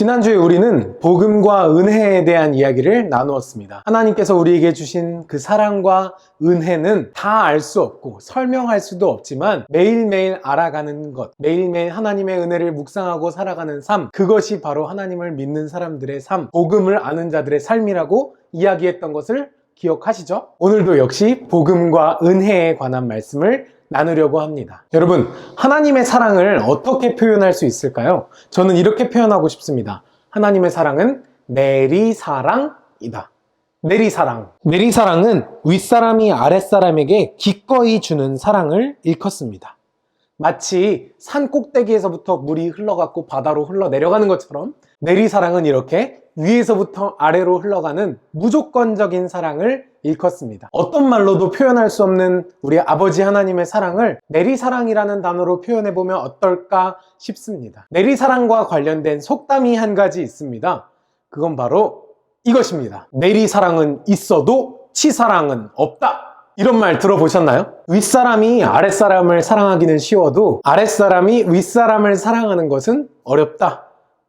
지난주에 우리는 복음과 은혜에 대한 이야기를 나누었습니다. 하나님께서 우리에게 주신 그 사랑과 은혜는 다 알 수 없고 설명할 수도 없지만 매일매일 알아가는 것, 매일매일 하나님의 은혜를 묵상하고 살아가는 삶, 그것이 바로 하나님을 믿는 사람들의 삶, 복음을 아는 자들의 삶이라고 이야기했던 것을 기억하시죠? 오늘도 역시 복음과 은혜에 관한 말씀을 나누려고 합니다. 여러분, 하나님의 사랑을 어떻게 표현할 수 있을까요? 저는 이렇게 표현하고 싶습니다. 하나님의 사랑은 내리사랑이다. 내리사랑. 내리사랑은 윗사람이 아랫사람에게 기꺼이 주는 사랑을 일컫습니다. 마치 산 꼭대기에서부터 물이 흘러갔고 바다로 흘러내려가는 것처럼 내리사랑은 이렇게 위에서부터 아래로 흘러가는 무조건적인 사랑을 일컫습니다. 어떤 말로도 표현할 수 없는 우리 아버지 하나님의 사랑을 내리사랑이라는 단어로 표현해보면 어떨까 싶습니다. 내리사랑과 관련된 속담이 한 가지 있습니다. 그건 바로 이것입니다. 내리사랑은 있어도 치사랑은 없다. 이런 말 들어보셨나요? 윗사람이 아랫사람을 사랑하기는 쉬워도 아랫사람이 윗사람을 사랑하는 것은 어렵다.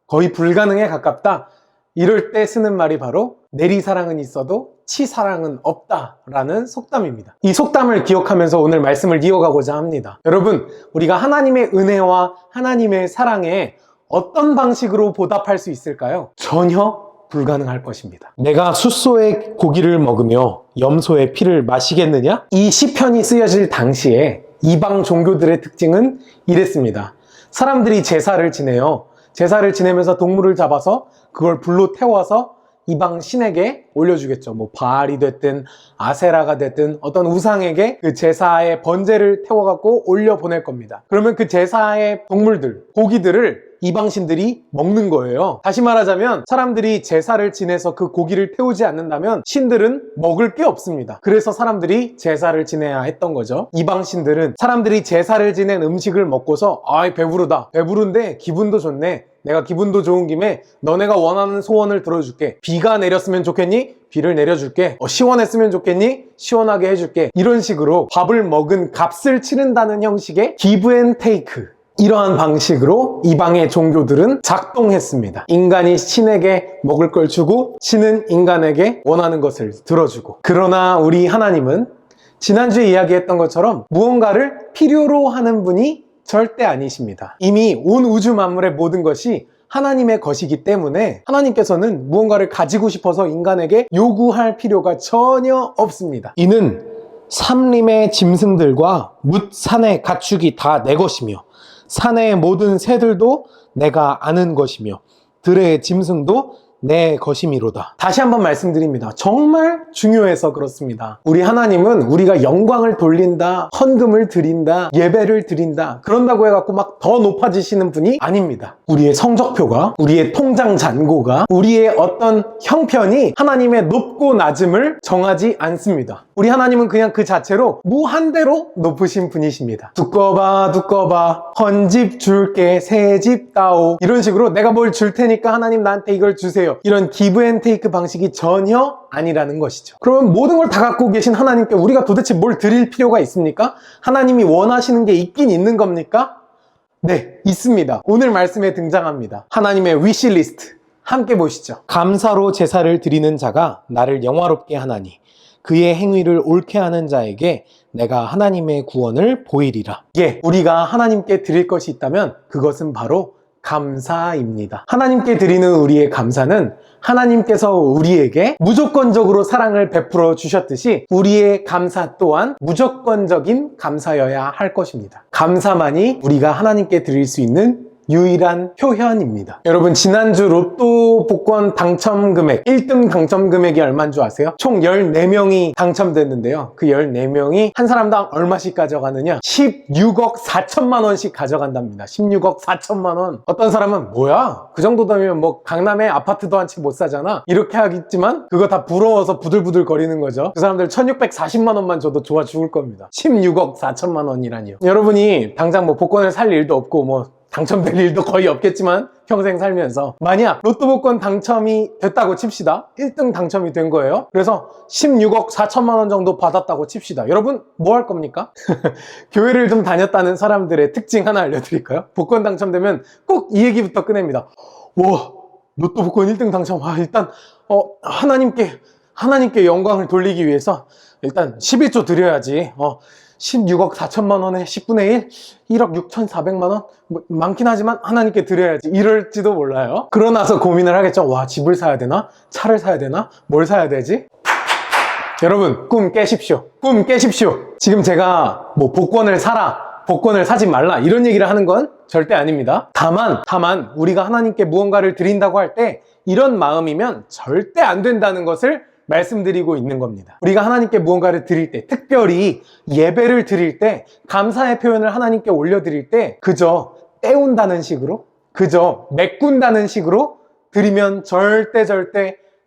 거의 불가능에 가깝다. 이럴 때 쓰는 말이 바로 내리사랑은 있어도 치사랑은 없다 라는 속담입니다. 이 속담을 기억하면서 오늘 말씀을 이어가고자 합니다. 여러분, 우리가 하나님의 은혜와 하나님의 사랑에 어떤 방식으로 보답할 수 있을까요? 전혀 불가능할 것입니다. 내가 숫소의 고기를 먹으며 염소의 피를 마시겠느냐? 이 시편이 쓰여질 당시에 이방 종교들의 특징은 이랬습니다. 사람들이 제사를 지내요. 제사를 지내면서 동물을 잡아서 그걸 불로 태워서 이방 신에게 올려주겠죠. 뭐 바알이 됐든 아세라가 됐든 어떤 우상에게 그 제사의 번제를 태워갖고 올려보낼 겁니다. 그러면 그 제사의 동물들, 고기들을 이방신들이 먹는 거예요. 다시 말하자면 사람들이 제사를 지내서 그 고기를 태우지 않는다면 신들은 먹을 게 없습니다. 그래서 사람들이 제사를 지내야 했던 거죠. 이방신들은 사람들이 제사를 지낸 음식을 먹고서 아이 배부르다. 배부른데 기분도 좋네. 내가 기분도 좋은 김에 너네가 원하는 소원을 들어줄게. 비가 내렸으면 좋겠니? 비를 내려줄게. 시원했으면 좋겠니? 시원하게 해줄게. 이런 식으로 밥을 먹은 값을 치른다는 형식의 기브 앤 테이크, 이러한 방식으로 이방의 종교들은 작동했습니다. 인간이 신에게 먹을 걸 주고 신은 인간에게 원하는 것을 들어주고. 그러나 우리 하나님은 지난주에 이야기했던 것처럼 무언가를 필요로 하는 분이 절대 아니십니다. 이미 온 우주 만물의 모든 것이 하나님의 것이기 때문에 하나님께서는 무언가를 가지고 싶어서 인간에게 요구할 필요가 전혀 없습니다. 이는 삼림의 짐승들과 뭇 산의 가축이 다 내 것이며 산의 모든 새들도 내가 아는 것이며 들의 짐승도 내 것이미로다. 다시 한번 말씀드립니다. 정말 중요해서 그렇습니다. 우리 하나님은 우리가 영광을 돌린다, 헌금을 드린다, 예배를 드린다, 그런다고 해갖고 막 더 높아지시는 분이 아닙니다. 우리의 성적표가, 우리의 통장 잔고가, 우리의 어떤 형편이 하나님의 높고 낮음을 정하지 않습니다. 우리 하나님은 그냥 그 자체로 무한대로 높으신 분이십니다. 두꺼봐 두꺼봐 헌집 줄게 새집 따오, 이런 식으로 내가 뭘 줄 테니까 하나님 나한테 이걸 주세요, 이런 기브 앤 테이크 방식이 전혀 아니라는 것이죠. 그러면 모든 걸 다 갖고 계신 하나님께 우리가 도대체 뭘 드릴 필요가 있습니까? 하나님이 원하시는 게 있긴 있는 겁니까? 네, 있습니다. 오늘 말씀에 등장합니다. 하나님의 위시리스트 함께 보시죠. 감사로 제사를 드리는 자가 나를 영화롭게 하나니 그의 행위를 옳게 하는 자에게 내가 하나님의 구원을 보이리라. 예, 우리가 하나님께 드릴 것이 있다면 그것은 바로 감사입니다. 하나님께 드리는 우리의 감사는 하나님께서 우리에게 무조건적으로 사랑을 베풀어 주셨듯이 우리의 감사 또한 무조건적인 감사여야 할 것입니다. 감사만이 우리가 하나님께 드릴 수 있는 유일한 표현입니다. 여러분, 지난주 로또 복권 당첨 금액 1등 당첨 금액이 얼마인 줄 아세요? 총 14명이 당첨됐는데요. 그 14명이 한 사람당 얼마씩 가져가느냐? 16억 4천만 원씩 가져간답니다. 16억 4천만 원. 어떤 사람은 뭐야? 그 정도 되면 뭐 강남에 아파트도 한 채 못 사잖아, 이렇게 하겠지만 그거 다 부러워서 부들부들 거리는 거죠. 그 사람들 1640만 원만 줘도 좋아 죽을 겁니다. 16억 4천만 원이라니요. 여러분이 당장 뭐 복권을 살 일도 없고 뭐 당첨될 일도 거의 없겠지만 평생 살면서 만약 로또 복권 당첨이 됐다고 칩시다. 1등 당첨이 된 거예요. 그래서 16억 4천만 원 정도 받았다고 칩시다. 여러분 뭐 할 겁니까? 교회를 좀 다녔다는 사람들의 특징 하나 알려드릴까요? 복권 당첨되면 꼭 이 얘기부터 꺼냅니다. 와, 로또 복권 1등 당첨. 일단 하나님께 영광을 돌리기 위해서 일단 11조 드려야지. 16억 4천만 원에 10분의 1, 1억 6,400만 원? 많긴 하지만 하나님께 드려야지. 이럴지도 몰라요. 그러나서 고민을 하겠죠. 와, 집을 사야 되나? 차를 사야 되나? 뭘 사야 되지? 여러분, 꿈 깨십시오. 꿈 깨십시오. 지금 제가 복권을 사라, 복권을 사지 말라 이런 얘기를 하는 건 절대 아닙니다. 다만 우리가 하나님께 무언가를 드린다고 할 때 이런 마음이면 절대 안 된다는 것을 말씀드리고 있는 겁니다. 우리가 하나님께 무언가를 드릴 때, 특별히 예배를 드릴 때, 감사의 표현을 하나님께 올려드릴 때 그저 때운다는 식으로, 그저 메꾼다는 식으로 드리면 절대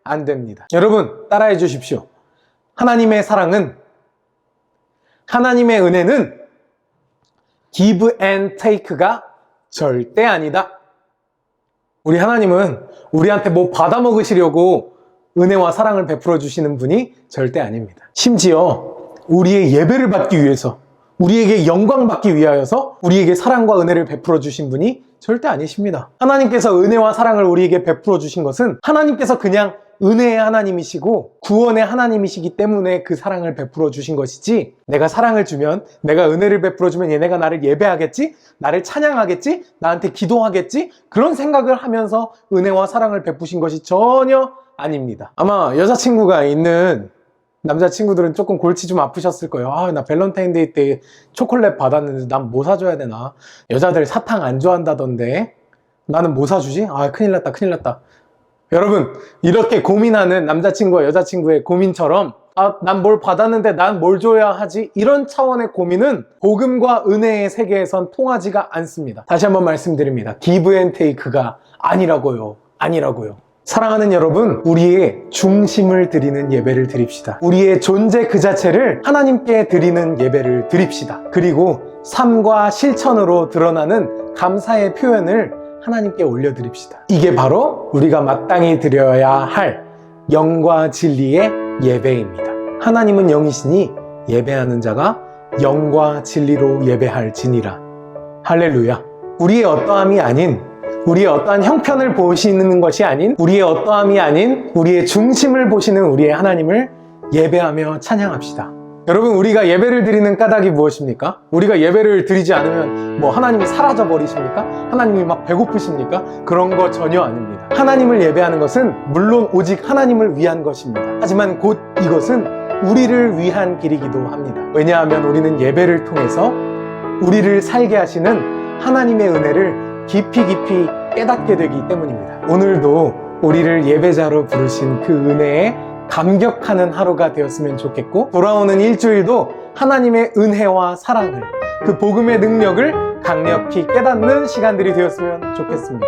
안 됩니다. 여러분, 따라해 주십시오. 하나님의 사랑은, 하나님의 은혜는 give and take가 절대 아니다. 우리 하나님은 우리한테 뭐 받아먹으시려고 은혜와 사랑을 베풀어 주시는 분이 절대 아닙니다. 심지어 우리의 예배를 받기 위해서, 우리에게 영광 받기 위하여서 우리에게 사랑과 은혜를 베풀어 주신 분이 절대 아니십니다. 하나님께서 은혜와 사랑을 우리에게 베풀어 주신 것은 하나님께서 그냥 은혜의 하나님이시고 구원의 하나님이시기 때문에 그 사랑을 베풀어 주신 것이지, 내가 사랑을 주면, 내가 은혜를 베풀어 주면 얘네가 나를 예배하겠지? 나를 찬양하겠지? 나한테 기도하겠지? 그런 생각을 하면서 은혜와 사랑을 베푸신 것이 전혀 아닙니다. 아마 여자친구가 있는 남자친구들은 조금 골치 좀 아프셨을 거예요. 나 밸런타인데이 때 초콜릿 받았는데 난 뭐 사줘야 되나? 여자들 사탕 안 좋아한다던데 나는 뭐 사주지? 큰일 났다. 여러분, 이렇게 고민하는 남자친구와 여자친구의 고민처럼 난 뭘 받았는데 난 뭘 줘야 하지? 이런 차원의 고민은 복음과 은혜의 세계에선 통하지가 않습니다. 다시 한번 말씀드립니다. give and take가 아니라고요. 사랑하는 여러분, 우리의 중심을 드리는 예배를 드립시다. 우리의 존재 그 자체를 하나님께 드리는 예배를 드립시다. 그리고 삶과 실천으로 드러나는 감사의 표현을 하나님께 올려드립시다. 이게 바로 우리가 마땅히 드려야 할 영과 진리의 예배입니다. 하나님은 영이시니 예배하는 자가 영과 진리로 예배할지니라. 할렐루야. 우리의 어떠함이 아닌, 우리의 어떠한 형편을 보시는 것이 아닌, 우리의 어떠함이 아닌 우리의 중심을 보시는 우리의 하나님을 예배하며 찬양합시다. 여러분, 우리가 예배를 드리는 까닭이 무엇입니까? 우리가 예배를 드리지 않으면 하나님이 사라져 버리십니까? 하나님이 막 배고프십니까? 그런 거 전혀 아닙니다. 하나님을 예배하는 것은 물론 오직 하나님을 위한 것입니다. 하지만 곧 이것은 우리를 위한 길이기도 합니다. 왜냐하면 우리는 예배를 통해서 우리를 살게 하시는 하나님의 은혜를 깊이 깨닫게 되기 때문입니다. 오늘도 우리를 예배자로 부르신 그 은혜에 감격하는 하루가 되었으면 좋겠고, 돌아오는 일주일도 하나님의 은혜와 사랑을, 그 복음의 능력을 강력히 깨닫는 시간들이 되었으면 좋겠습니다.